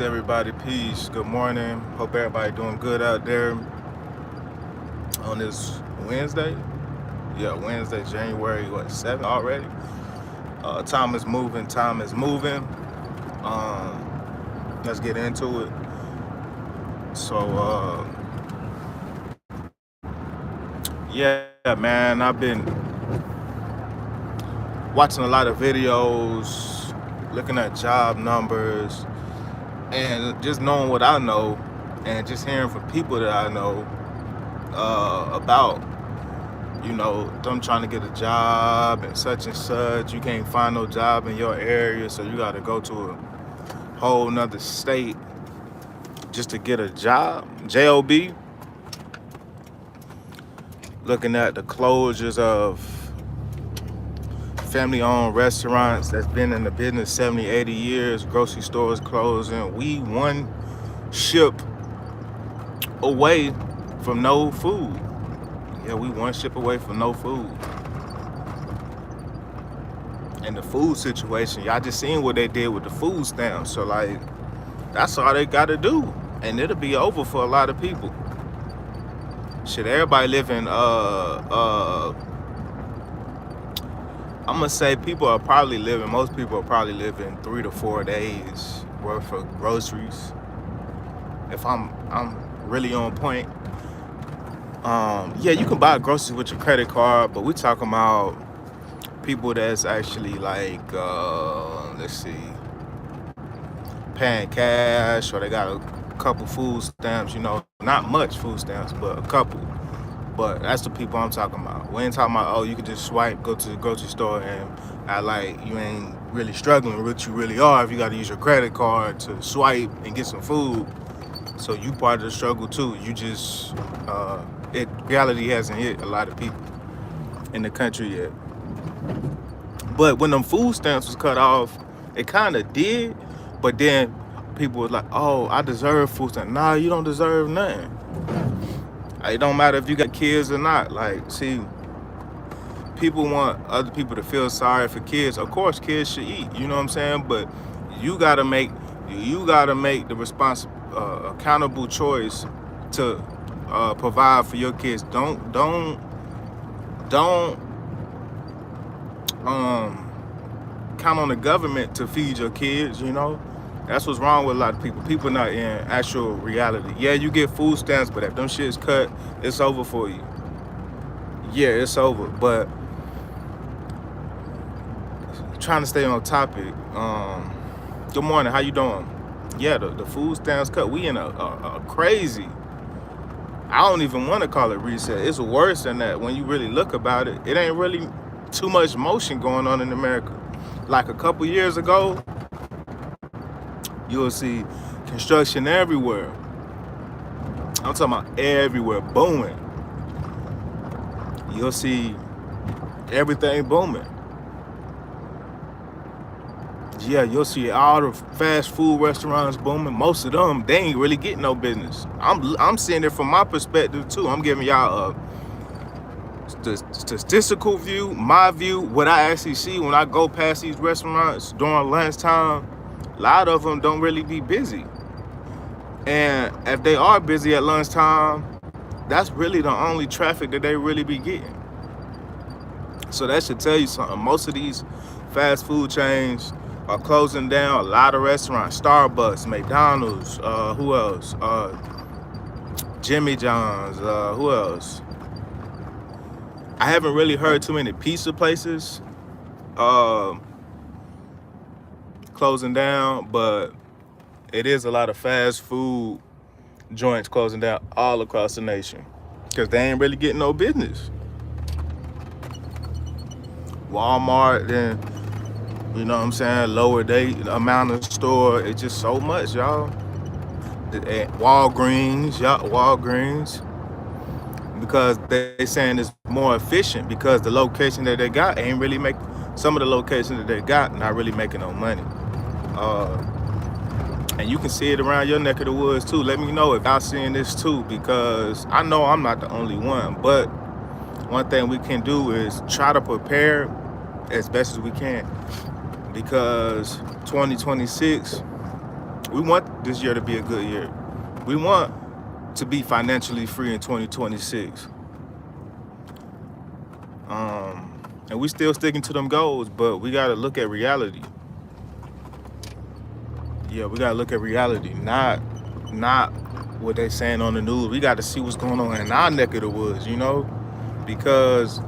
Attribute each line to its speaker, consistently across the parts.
Speaker 1: Everybody, peace. Good morning. Hope everybody doing good out there on this Wednesday. Yeah, Wednesday, January 7th already. Time is moving. Time is moving. Let's get into it. So, yeah, man, I've been watching a lot of videos, looking at job numbers, and just knowing what I know, and just hearing from people that I know about them trying to get a job and such. You can't find no job in your area, so you got to go to a whole nother state just to get a job. JOB, looking at the closures of family-owned restaurants that's been in the business 70, 80 years, grocery stores closing. We one ship away from no food. Yeah, we one ship away from no food. And the food situation, y'all just seen what they did with the food stamps. So like, that's all they gotta do. And it'll be over for a lot of people. Shit, everybody living, I'm gonna say most people are probably living 3 to 4 days worth of groceries. If I'm really on point. Yeah, you can buy groceries with your credit card, but we talking about people that's actually like, let's see, paying cash, or they got a couple food stamps, not much food stamps, but a couple. But that's the people I'm talking about. We ain't talking about, you can just swipe, go to the grocery store, and act like you ain't really struggling, which you really are if you got to use your credit card to swipe and get some food. So you part of the struggle too. You just, reality hasn't hit a lot of people in the country yet. But when them food stamps was cut off, it kind of did. But then people was like, oh, I deserve food stamps. Nah, you don't deserve nothing. It don't matter if you got kids or not. Like, see, people want other people to feel sorry for kids. Of course, kids should eat. You know what I'm saying? But you gotta make the accountable choice to provide for your kids. Don't count on the government to feed your kids. That's what's wrong with a lot of people. People not in actual reality. Yeah, you get food stamps, but if them shit's cut, it's over for you. Yeah, it's over. But trying to stay on topic. Good morning. How you doing? Yeah, the food stamps cut. We in a crazy. I don't even want to call it reset. It's worse than that. When you really look about it, it ain't really too much motion going on in America. Like a couple years ago, you'll see construction everywhere. I'm talking about everywhere, booming. You'll see everything booming. Yeah, you'll see all the fast food restaurants booming. Most of them, they ain't really getting no business. I'm seeing it from my perspective too. I'm giving y'all a statistical view, my view, what I actually see when I go past these restaurants during lunchtime. A lot of them don't really be busy. And if they are busy at lunchtime, that's really the only traffic that they really be getting. So that should tell you something. Most of these fast food chains are closing down. A lot of restaurants, Starbucks, McDonald's, who else? Jimmy John's, who else? I haven't really heard too many pizza places closing down, but it is a lot of fast food joints closing down all across the nation because they ain't really getting no business. Walmart, then, you know what I'm saying, lower they amount of store. It's just so much, y'all. Walgreens, because they saying it's more efficient because the location that they got ain't really make, some of the locations that they got not really making no money. And you can see it around your neck of the woods too. Let me know if y'all seeing this too, because I know I'm not the only one. But one thing we can do is try to prepare as best as we can, because 2026 We want this year to be a good year. We want to be financially free in 2026. And we still sticking to them goals, but we gotta look at reality. Yeah, we gotta look at reality, not what they saying on the news. We gotta see what's going on in our neck of the woods, because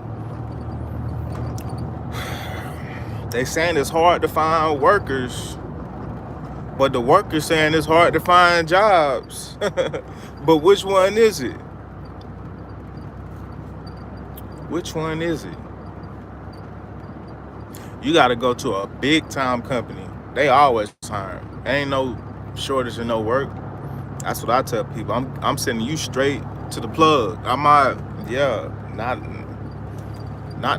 Speaker 1: they saying it's hard to find workers, but the workers saying it's hard to find jobs. But which one is it? Which one is it? You got to go to a big time company. They always hiring. Ain't no shortage of no work. That's what I tell people. I'm sending you straight to the plug. Not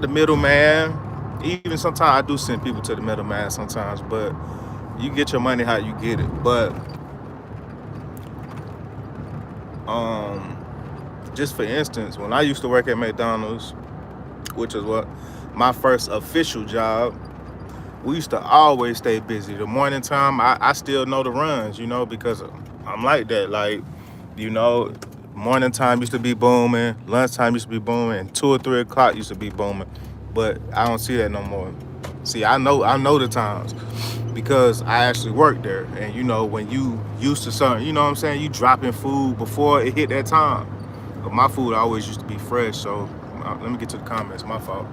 Speaker 1: the middleman. Even sometimes I do send people to the middleman sometimes, but you get your money how you get it. But just for instance, when I used to work at McDonald's, which is what my first official job, we used to always stay busy. The morning time, I still know the runs, because I'm like that. Like, morning time used to be booming, lunchtime used to be booming, and 2 or 3 o'clock used to be booming. But I don't see that no more. See, I know the times because I actually worked there. And when you used to something, you know what I'm saying, you dropping food before it hit that time. But my food always used to be fresh. So let me get to the comments. My fault.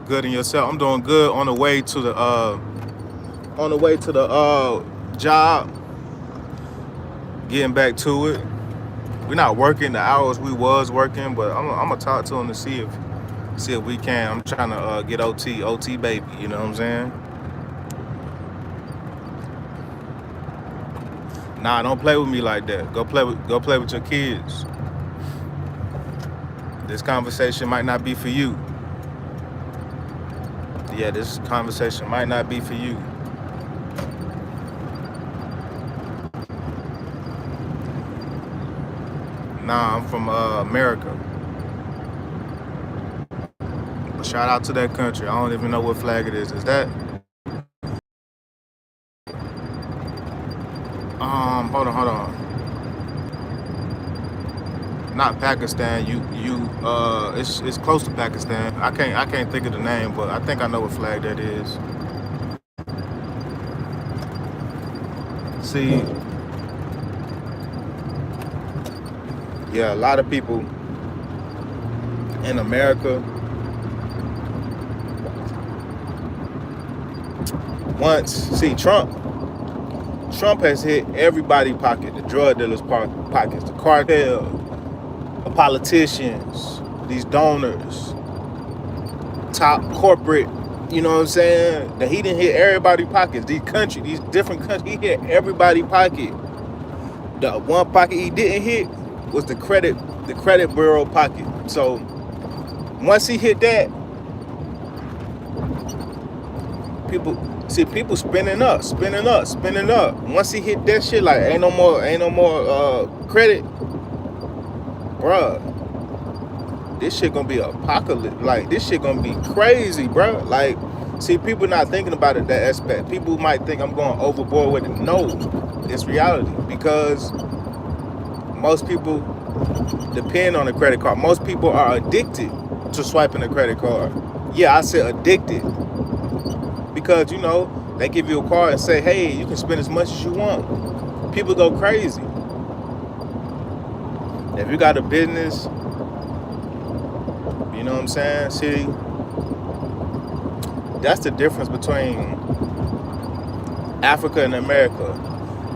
Speaker 1: Good in yourself. I'm doing good on the way to the job. Getting back to it. We're not working the hours we was working, but I'm gonna talk to them to see if we can. I'm trying to get OT baby. You know what I'm saying? Nah, don't play with me like that. Go play with your kids. This conversation might not be for you. Yeah, this conversation might not be for you. Nah, I'm from America. But shout out to that country. I don't even know what flag it is. Is that? Hold on. Not Pakistan. It's close to Pakistan. I can't think of the name, but I think I know what flag that is. See, yeah, a lot of people in America Trump has hit everybody's pocket, the drug dealers' pockets, the cartel, the politicians, these donors, top corporate, you know what I'm saying? That he didn't hit everybody's pockets. These different countries, he hit everybody's pocket. The one pocket he didn't hit was the credit bureau pocket. So once he hit that, people spinning up. Once he hit that shit, like ain't no more credit, bruh. This shit gonna be apocalypse. Like this shit gonna be crazy, bruh. Like, see, people not thinking about it that aspect. People might think I'm going overboard with it. No, it's reality because most people depend on a credit card. Most people are addicted to swiping a credit card. Yeah, I said addicted. Because, they give you a card and say, hey, you can spend as much as you want. People go crazy. If you got a business, you know what I'm saying? See, that's the difference between Africa and America.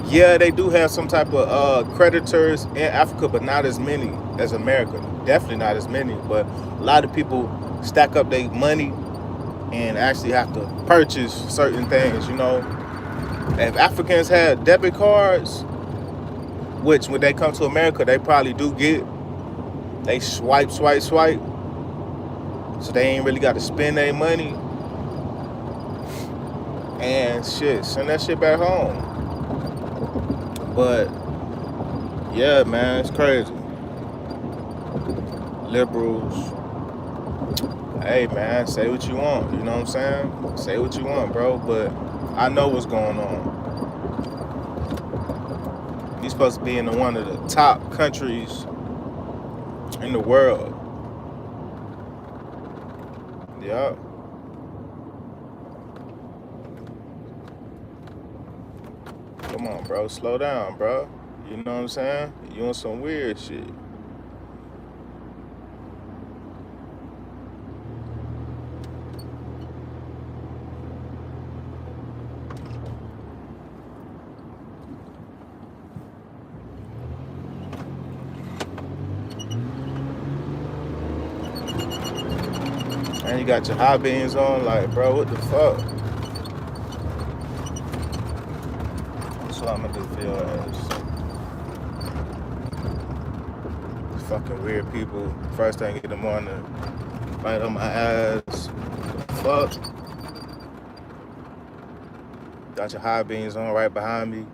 Speaker 1: Yeah, they do have some type of creditors in Africa, but not as many as America. Definitely not as many, but a lot of people stack up their money and actually have to purchase certain things, If Africans had debit cards, which when they come to America, they probably do get, they swipe. So they ain't really got to spend their money. And shit, send that shit back home. But, yeah, man, it's crazy. Liberals. Hey man, say what you want, you know what I'm saying? Say what you want, bro, but I know what's going on. He's supposed to be in one of the top countries in the world. Yeah. Come on, bro. Slow down, bro. You know what I'm saying? You on some weird shit. And you got your high beams on, like, bro, what the fuck? That's what I'm gonna do for your ass. Fucking weird people. First thing in the morning, right on my ass. Fuck. Got your high beams on right behind me.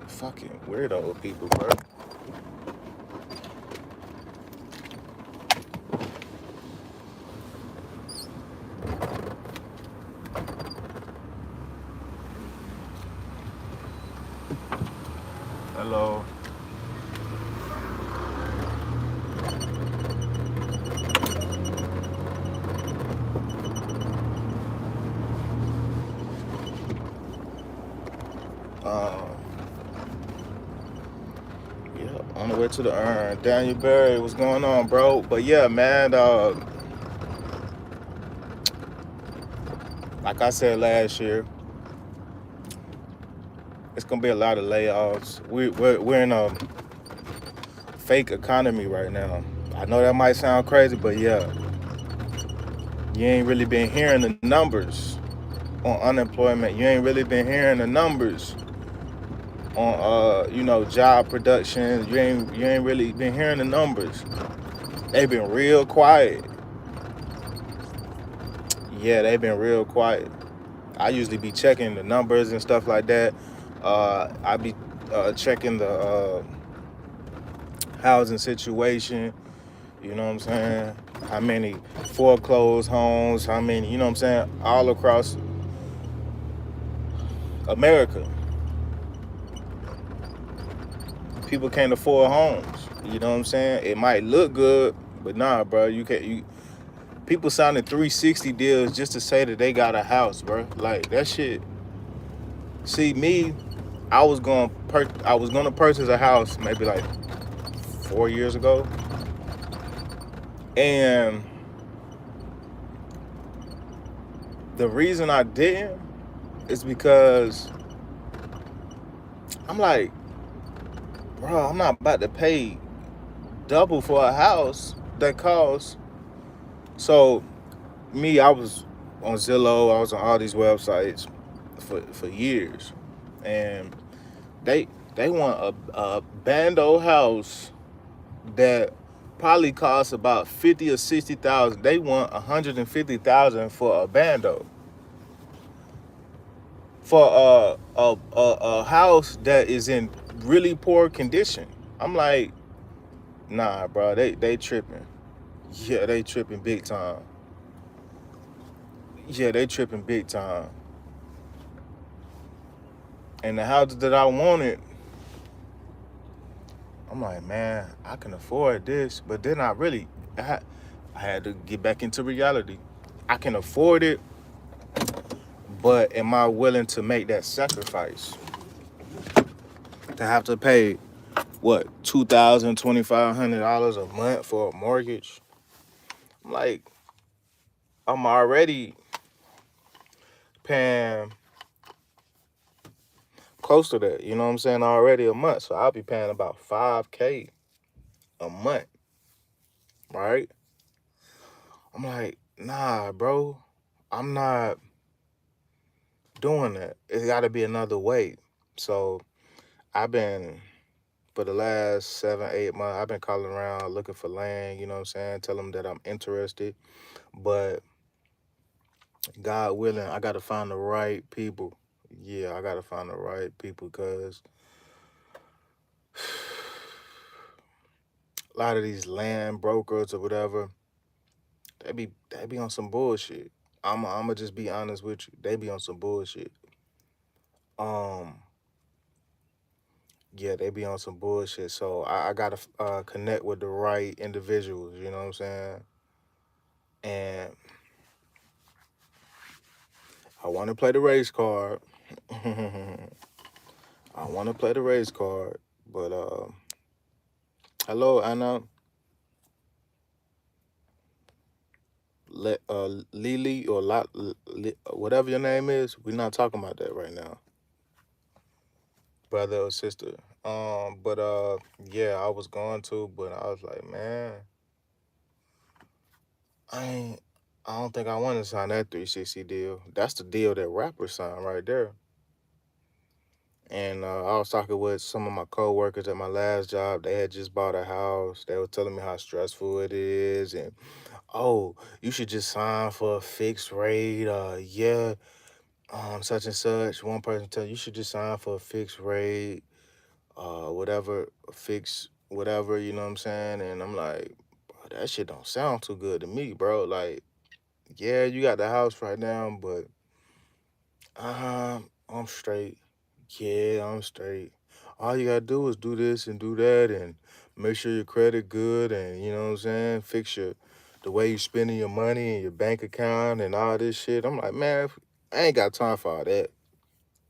Speaker 1: Fucking weirdo people, bro. Hello. Um, yeah, on the way to the urn. Daniel Berry, what's going on, bro? But yeah, man, like I said last year, it's gonna be a lot of layoffs. We're in a fake economy right now. I know that might sound crazy, but yeah, you ain't really been hearing the numbers on unemployment. You ain't really been hearing the numbers on job production. You ain't really been hearing the numbers. They've been real quiet. Yeah, they've been real quiet. I usually be checking the numbers and stuff like that. I be checking the housing situation. You know what I'm saying? How many foreclosed homes? How many? You know what I'm saying? All across America, people can't afford homes. You know what I'm saying? It might look good, but nah, bro. You can't. People signing 360 deals just to say that they got a house, bro. Like that shit. See me, I was gonna purchase a house maybe like 4 years ago, and the reason I didn't is because I'm like, bro, I'm not about to pay double for a house that costs. So me, I was on Zillow, I was on all these websites for years, and they they want a bando house that probably costs about 50 or 60,000. They want 150,000 for a bando for a house that is in really poor condition. I'm like, nah, bro, they tripping. Yeah, they tripping big time. Yeah, they tripping big time. And the houses that I wanted, I'm like, man, I can afford this, but then I had to get back into reality. I can afford it, but am I willing to make that sacrifice? To have to pay what, $2,000, $2,500 a month for a mortgage? I'm like, I'm already paying close to that. You know what I'm saying? Already a month, so I'll be paying about $5K a month, right? I'm like, nah, bro, I'm not doing that. It's got to be another way. So I've been, for the last 7, 8 months, I've been calling around looking for land. You know what I'm saying? Tell them that I'm interested, but God willing, I got to find the right people. Yeah, I got to find the right people because a lot of these land brokers or whatever, they be on some bullshit. I'ma just be honest with you. They be on some bullshit. Um, yeah, they be on some bullshit. So I gotta connect with the right individuals. You know what I'm saying? And I want to play the race card. I want to play the race card, but hello Anna, Lily or whatever your name is. We're not talking about that right now, brother or sister. But yeah, I was going to, but I was like, man, I ain't. I don't think I want to sign that 360 deal. That's the deal that rappers sign right there. And I was talking with some of my coworkers at my last job. They had just bought a house. They were telling me how stressful it is, and oh, you should just sign for a fixed rate. Yeah, such and such. One person tell you should just sign for a fixed rate. Whatever, fix whatever. You know what I'm saying? And I'm like, bro, that shit don't sound too good to me, bro. Like, yeah, you got the house right now, but I'm straight. Yeah, I'm straight. All you gotta do is do this and do that and make sure your credit good and you know what I'm saying, fix your the way you spending your money and your bank account and all this shit. I'm like, man, I ain't got time for all that.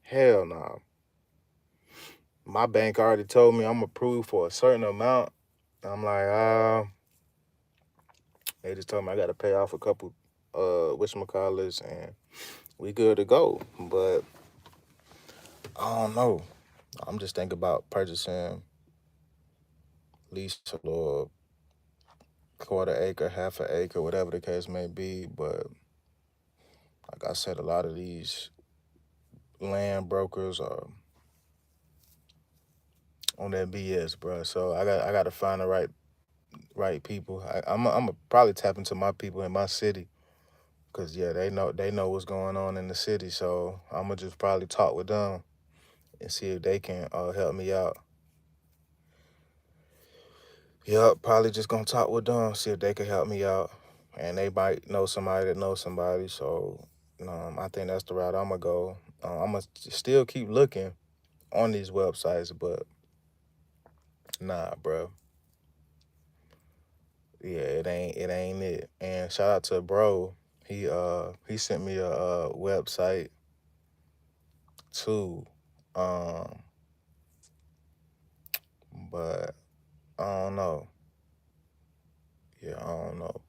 Speaker 1: Hell no. Nah. My bank already told me I'm approved for a certain amount. I'm like, they just told me I gotta pay off a couple whatchamacallits and we good to go. But I don't know. I'm just thinking about purchasing lease or quarter acre, half an acre, whatever the case may be. But like I said, a lot of these land brokers are on that BS, bro. So I got to find the right people. I'm probably tap into my people in my city, cause yeah, they know what's going on in the city. So I'm gonna just probably talk with them and see if they can help me out. Yep, probably just gonna talk with them, see if they can help me out, and they might know somebody that knows somebody. So, I think that's the route I'm gonna go. I'm gonna still keep looking on these websites, but nah, bro. Yeah, it ain't it. And shout out to bro. He sent me a website too, um, but I don't know. Yeah, I don't know.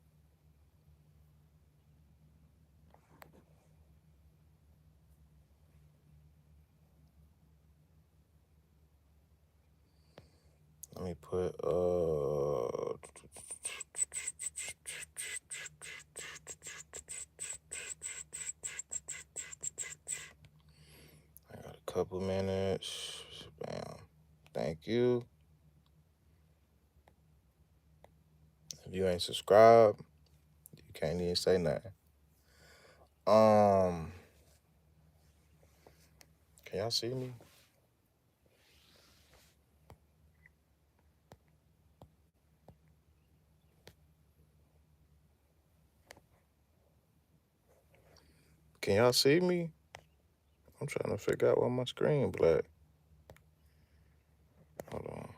Speaker 1: Let me put I got a couple minutes. Bam. Thank you. If you ain't subscribed, you can't even say nothing. Um, can y'all see me? Can y'all see me? I'm trying to figure out why my screen black. Hold on.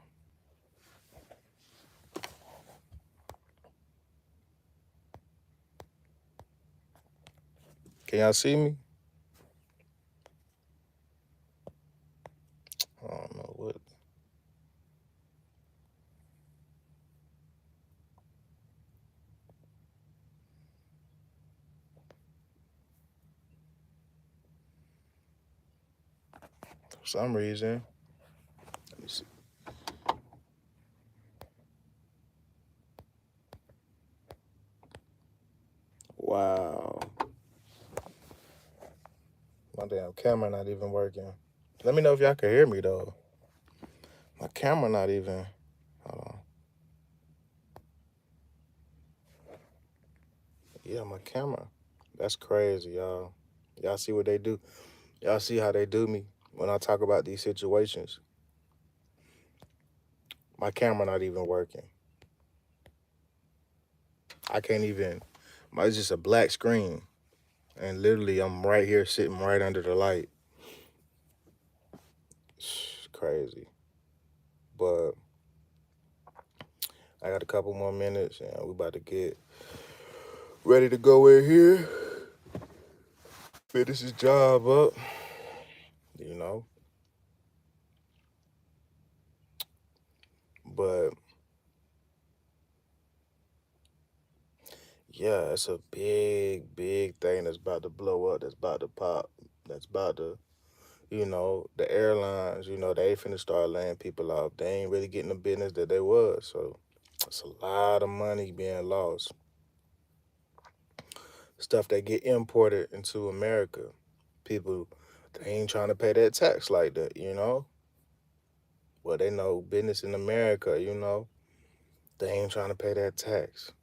Speaker 1: Can y'all see me? I don't know what. For some reason. Let me see. Wow. My damn camera not even working. Let me know if y'all can hear me though. My camera not even. Hold on. Yeah, my camera. That's crazy, y'all. Y'all see what they do? Y'all see how they do me when I talk about these situations? My camera not even working. I can't even. It's just a black screen. And literally, I'm right here sitting right under the light. It's crazy. But I got a couple more minutes, and we about to get ready to go in here, finish this job up, you know. But yeah, it's a big, big thing that's about to blow up, that's about to pop, that's about to, the airlines, they finna start laying people off. They ain't really getting the business that they was. So it's a lot of money being lost. Stuff that get imported into America. People, they ain't trying to pay that tax like that. Well, they know business in America. They ain't trying to pay that tax.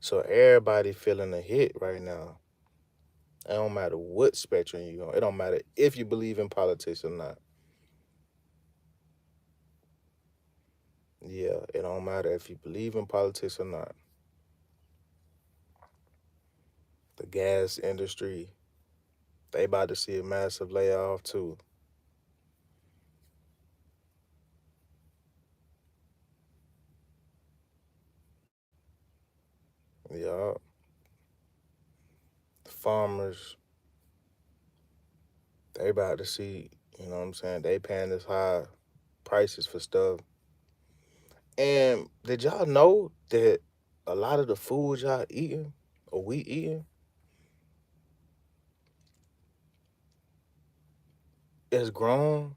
Speaker 1: So everybody feeling a hit right now. It don't matter what spectrum you on. It don't matter if you believe in politics or not. Yeah, it don't matter if you believe in politics or not. The gas industry, they about to see a massive layoff too. Yeah, the farmers, they about to see, what I'm saying? They paying this high prices for stuff. And did y'all know that a lot of the food y'all eating or we eating is grown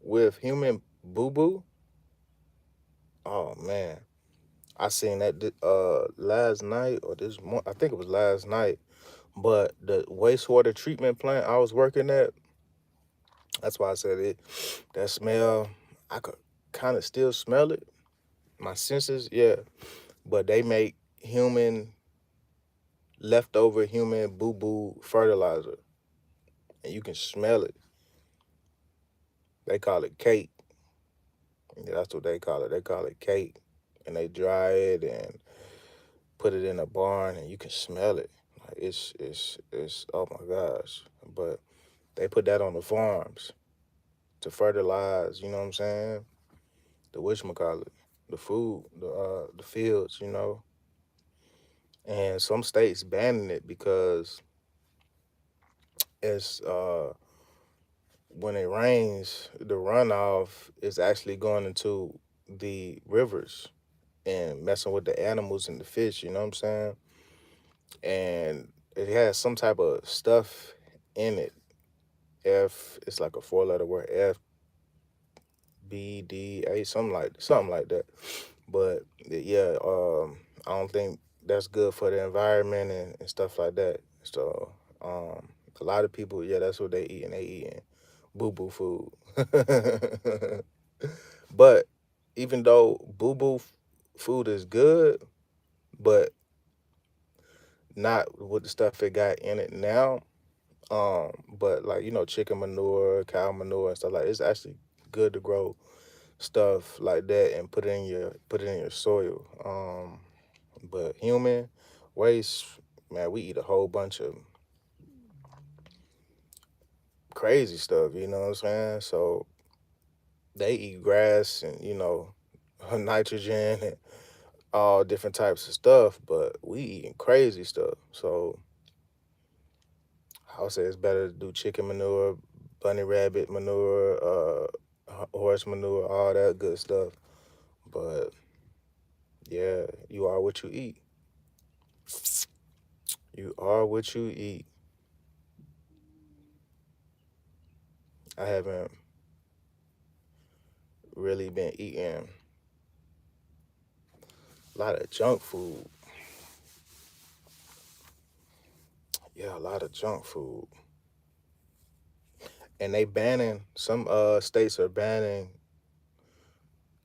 Speaker 1: with human boo boo? Oh man. I seen that last night or this morning. I think it was last night. But the wastewater treatment plant I was working at, that's why I said it. That smell, I could kind of still smell it. My senses, yeah. But they make leftover human boo boo fertilizer, and you can smell it. They call it cake. Yeah, that's what they call it. They call it cake, and they dry it and put it in a barn, and you can smell it. Like it's oh my gosh. But they put that on the farms to fertilize. You know what I'm saying? The whatchamacallit, the food, the fields. And some states banning it because it's when it rains, the runoff is actually going into the rivers and messing with the animals and the fish. You know what I'm saying? And it has some type of stuff in it. It's like a four-letter word, FBDA, something like that. But yeah, I don't think that's good for the environment and stuff like that. So a lot of people, yeah, that's what they eat, and they eating boo boo food. But even though boo boo food is good, but not with the stuff it got in it now. But like chicken manure, cow manure, and stuff like it's actually good to grow stuff like that and put it in your soil. But human waste, man, we eat a whole bunch of crazy stuff. You know what I'm saying? So they eat grass and nitrogen and all different types of stuff, but we eating crazy stuff. So I would say it's better to do chicken manure, bunny rabbit manure, horse manure, all that good stuff. But yeah, you are what you eat. You are what you eat. I haven't really been eating a lot of junk food. Yeah, a lot of junk food. And they banning, some states are banning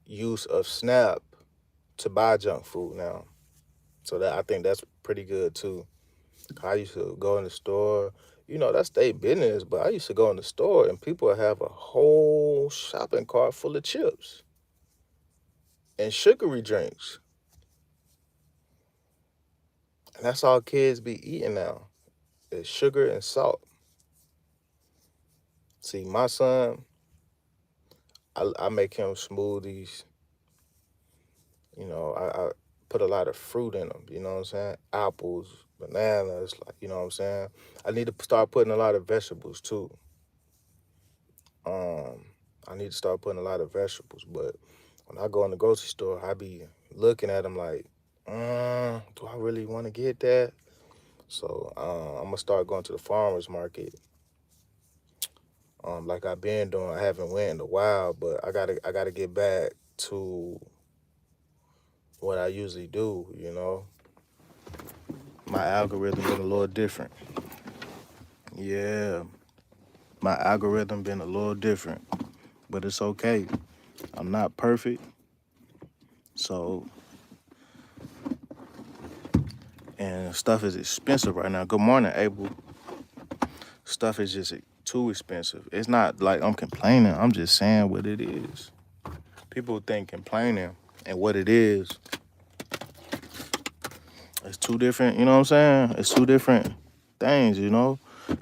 Speaker 1: use of SNAP to buy junk food now. So that I think that's pretty good too. I used to go in the store, that's their business, but I used to go in the store and people would have a whole shopping cart full of chips and sugary drinks. And that's all kids be eating now. is sugar and salt. See, my son, I make him smoothies. I put a lot of fruit in them. You know what I'm saying? Apples, bananas, like you know what I'm saying. I need to start putting a lot of vegetables too. Um, I need to start putting a lot of vegetables. But when I go in the grocery store, I be looking at them like, do I really want to get that? So I'm gonna start going to the farmers market. Like I've been doing. I haven't went in a while, but I gotta get back to what I usually do. My algorithm been a little different. Yeah, my algorithm been a little different, but it's okay. I'm not perfect, so and stuff is expensive right now. Good morning, Abel. Stuff is just too expensive. It's not like I'm complaining. I'm just saying what it is. People think complaining and what it is, it's two different. You know what I'm saying? It's two different things.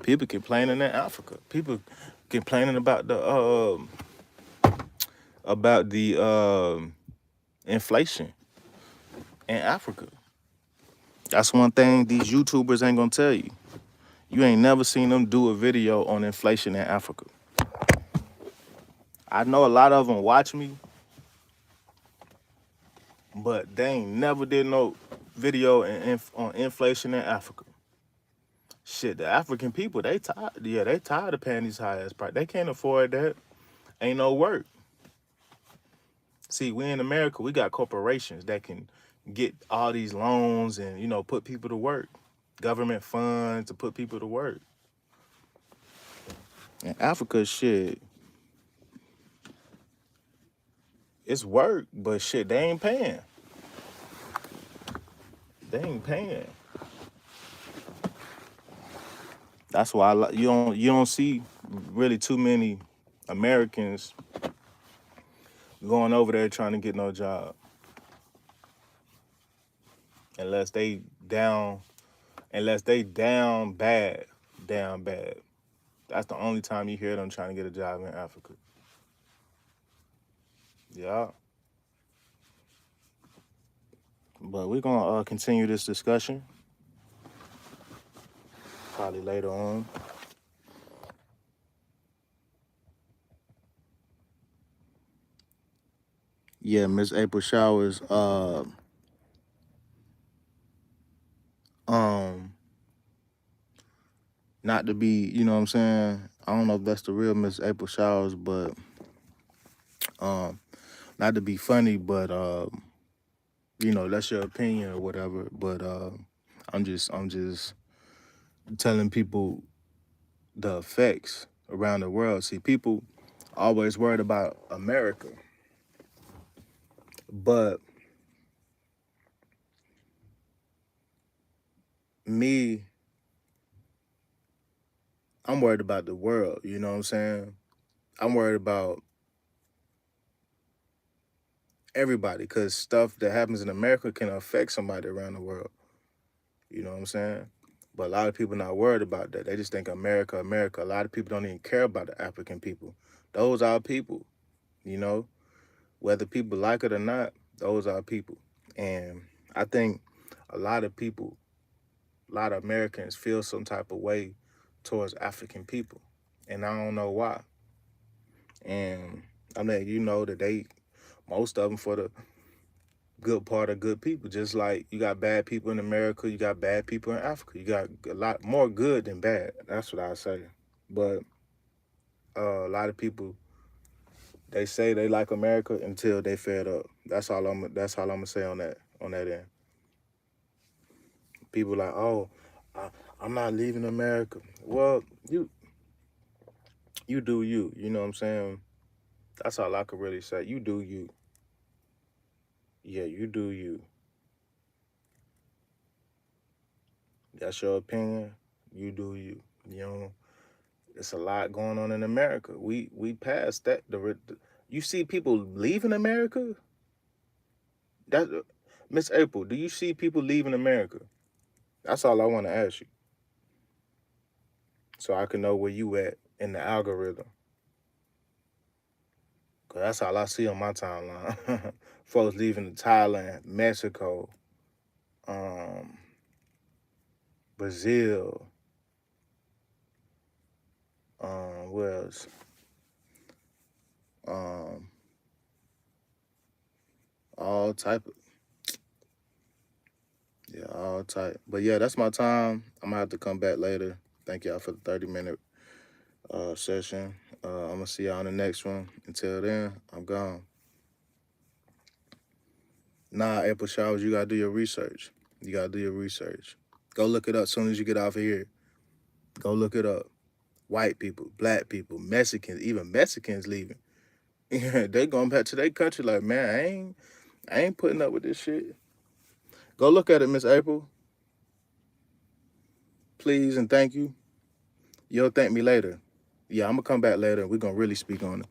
Speaker 1: People complaining in Africa. People complaining about the inflation in Africa. That's one thing these YouTubers ain't gonna tell you. You ain't never seen them do a video on inflation in Africa. I know a lot of them watch me, but they ain't never did no video on inflation in Africa. Shit, the African people, they tired. Yeah, they tired of paying these high ass prices. They can't afford that. Ain't no work. See, we in America, we got corporations that can get all these loans and put people to work. Government funds to put people to work. In Africa, shit, it's work, but shit, they ain't paying. They ain't paying. That's why you don't see really too many Americans going over there trying to get no job unless they down bad, down bad. That's the only time you hear them trying to get a job in Africa. Yeah. But we're gonna continue this discussion probably later on. Yeah, Miss April Showers. Um, Not to be, you know what I'm saying. I don't know if that's the real Miss April Showers, but um, not to be funny, but that's your opinion or whatever. But I'm just telling people the effects around the world. See, people always worried about America, but me, I'm worried about the world. You know what I'm saying? I'm worried about everybody because stuff that happens in America can affect somebody around the world. You know what I'm saying? But a lot of people not worried about that. They just think America, America. A lot of people don't even care about the African people. Those are people, you know? Whether people like it or not, those are people. And I think a lot of people, a lot of Americans feel some type of way towards African people. And I don't know why. And I'm letting you know that most of them for the good part of good people. Just like you got bad people in America, you got bad people in Africa. You got a lot more good than bad. That's what I say. But a lot of people, they say they like America until they fed up. That's all I'm gonna say on that end. People like, oh, I, I'm not leaving America. Well, you do you. You know what I'm saying? That's all I could really say. You do you. Yeah, you do you. That's your opinion. You do you. You know, it's a lot going on in America. We passed that. You see people leaving America. That Miss April, do you see people leaving America? That's all I want to ask you. so I can know where you at in the algorithm. Cause that's all I see on my timeline. Folks leaving to Thailand, Mexico, um, Brazil, where else? Um, all type of yeah, all type. But yeah, that's my time. I'm gonna have to come back later. Thank y'all for the 30-minute session. I'm gonna see y'all on the next one. Until then, I'm gone. Nah, April Showers, you gotta do your research. You gotta do your research. Go look it up as soon as you get off of here. Go look it up. White people, black people, Mexicans, even Mexicans leaving. They going back to their country like, man, I ain't putting up with this shit. Go look at it, Miss April, please and thank you. You'll thank me later. Yeah, I'm gonna come back later and we're gonna really speak on it.